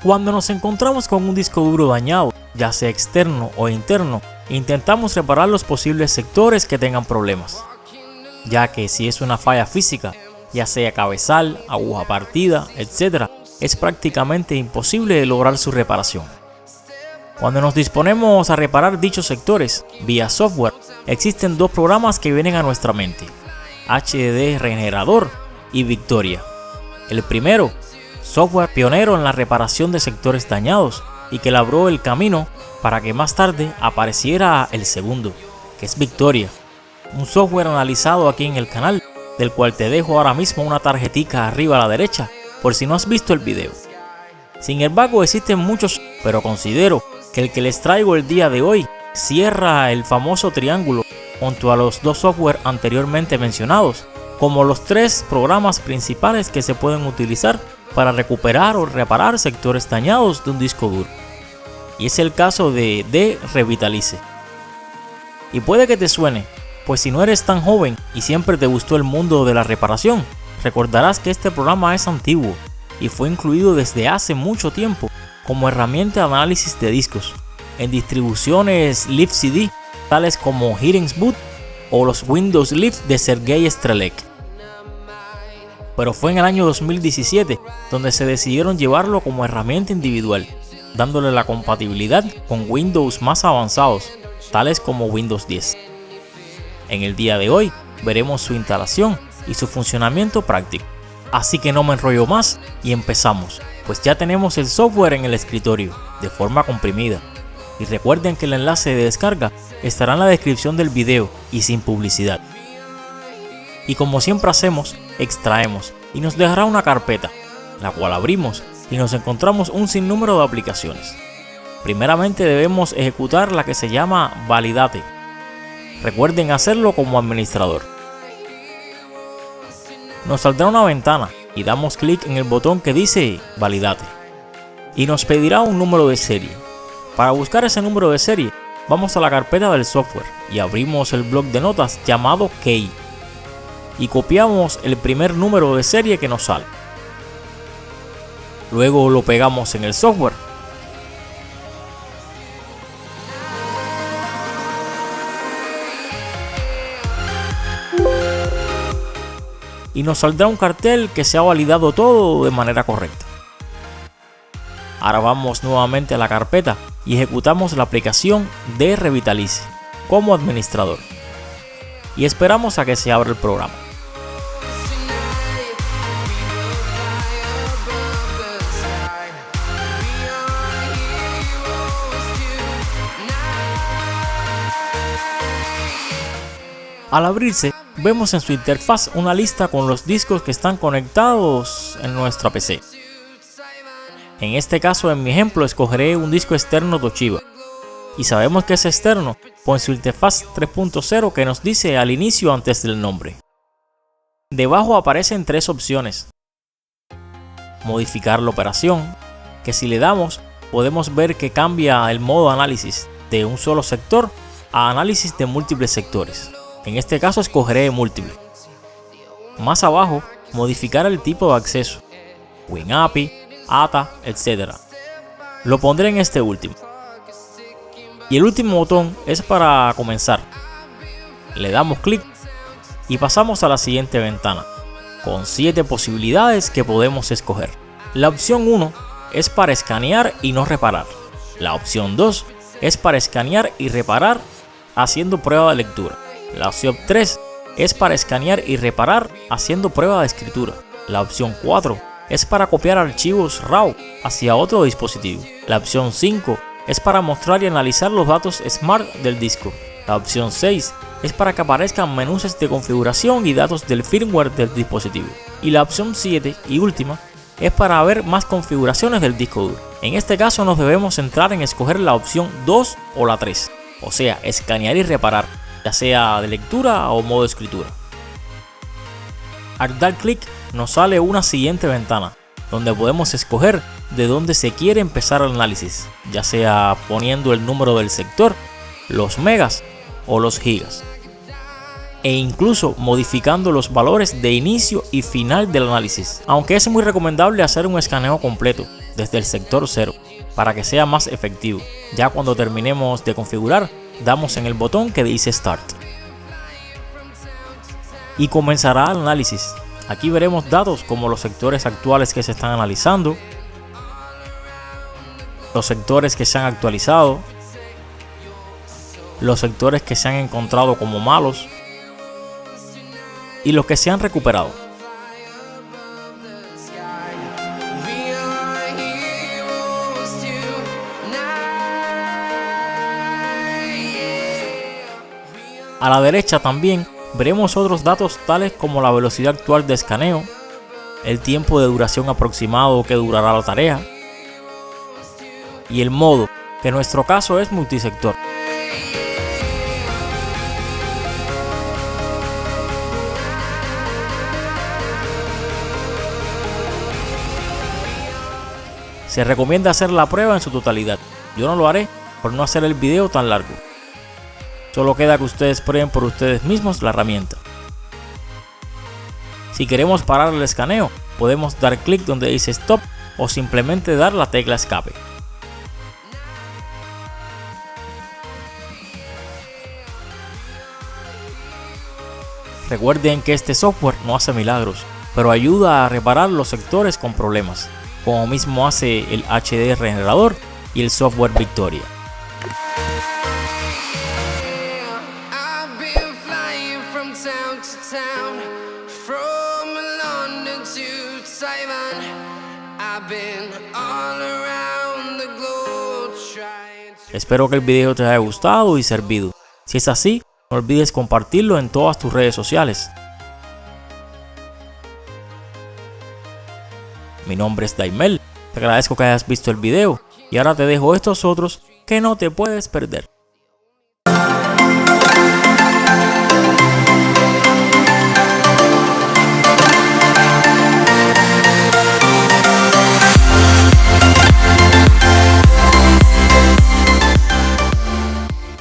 Cuando nos encontramos con un disco duro dañado, ya sea externo o interno, intentamos reparar los posibles sectores que tengan problemas, ya que si es una falla física, ya sea cabezal, aguja partida, etc., es prácticamente imposible lograr su reparación. Cuando nos disponemos a reparar dichos sectores vía software, existen dos programas que vienen a nuestra mente: HDD Regenerador y Victoria. El primero, software pionero en la reparación de sectores dañados y que labró el camino para que más tarde apareciera el segundo, que es Victoria, un software analizado aquí en el canal, del cual te dejo ahora mismo una tarjetica arriba a la derecha por si no has visto el video. Sin embargo, existen muchos, pero considero que el que les traigo el día de hoy cierra el famoso triángulo junto a los dos software anteriormente mencionados como los tres programas principales que se pueden utilizar para recuperar o reparar sectores dañados de un disco duro. Y es el caso de Revitalize. Y puede que te suene, pues si no eres tan joven y siempre te gustó el mundo de la reparación, recordarás que este programa es antiguo y fue incluido desde hace mucho tiempo como herramienta de análisis de discos en distribuciones Live CD tales como Hiren's Boot o los Windows Live de Sergei Strelec. Pero fue en el año 2017 donde se decidieron llevarlo como herramienta individual, dándole la compatibilidad con Windows más avanzados, tales como Windows 10. En el día de hoy veremos su instalación y su funcionamiento práctico. Así que no me enrollo más y empezamos, pues ya tenemos el software en el escritorio, de forma comprimida. Y recuerden que el enlace de descarga estará en la descripción del video y sin publicidad. Y como siempre hacemos, extraemos y nos dejará una carpeta, la cual abrimos y nos encontramos un sinnúmero de aplicaciones. Primeramente debemos ejecutar la que se llama Validate. Recuerden hacerlo como administrador. Nos saldrá una ventana y damos clic en el botón que dice Validate y nos pedirá un número de serie. Para buscar ese número de serie, vamos a la carpeta del software y abrimos el bloc de notas llamado Key y copiamos el primer número de serie que nos sale. Luego lo pegamos en el software y nos saldrá un cartel que se ha validado todo de manera correcta. Ahora vamos nuevamente a la carpeta y ejecutamos la aplicación de Revitalize como administrador y esperamos a que se abra el programa. Al abrirse, vemos en su interfaz una lista con los discos que están conectados en nuestra PC. En este caso, en mi ejemplo, escogeré un disco externo Toshiba. Y sabemos que es externo por su interfaz 3.0 que nos dice al inicio antes del nombre. Debajo aparecen tres opciones. Modificar la operación, que si le damos podemos ver que cambia el modo análisis de un solo sector a análisis de múltiples sectores. En este caso escogeré múltiple. Más abajo, modificar el tipo de acceso, WinAPI, ATA, etc. Lo pondré en este último. Y el último botón es para comenzar. Le damos clic y pasamos a la siguiente ventana, con 7 posibilidades que podemos escoger. La opción 1 es para escanear y no reparar. La opción 2 es para escanear y reparar haciendo prueba de lectura. La opción 3 es para escanear y reparar haciendo prueba de escritura. La opción 4 es para copiar archivos RAW hacia otro dispositivo. La opción 5 es para mostrar y analizar los datos Smart del disco. La opción 6 es para que aparezcan menús de configuración y datos del firmware del dispositivo. Y la opción 7 y última es para ver más configuraciones del disco duro. En este caso nos debemos centrar en escoger la opción 2 o la 3, o sea, escanear y reparar, ya sea de lectura o modo escritura. Al dar clic nos sale una siguiente ventana, donde podemos escoger de dónde se quiere empezar el análisis, ya sea poniendo el número del sector, los megas o los gigas, e incluso modificando los valores de inicio y final del análisis, aunque es muy recomendable hacer un escaneo completo, desde el sector 0 para que sea más efectivo. Ya cuando terminemos de configurar, damos en el botón que dice Start. Y comenzará el análisis. Aquí veremos datos como los sectores actuales que se están analizando, los sectores que se han actualizado, los sectores que se han encontrado como malos y los que se han recuperado. A la derecha también veremos otros datos tales como la velocidad actual de escaneo, el tiempo de duración aproximado que durará la tarea y el modo, que en nuestro caso es multisector. Se recomienda hacer la prueba en su totalidad. Yo no lo haré por no hacer el video tan largo. Solo queda que ustedes prueben por ustedes mismos la herramienta. Si queremos parar el escaneo, podemos dar clic donde dice Stop o simplemente dar la tecla Escape. Recuerden que este software no hace milagros, pero ayuda a reparar los sectores con problemas, como mismo hace el HDR generador y el software Victoria. Espero que el video te haya gustado y servido. Si es así, no olvides compartirlo en todas tus redes sociales. Mi nombre es Daimel, te agradezco que hayas visto el video y ahora te dejo estos otros que no te puedes perder.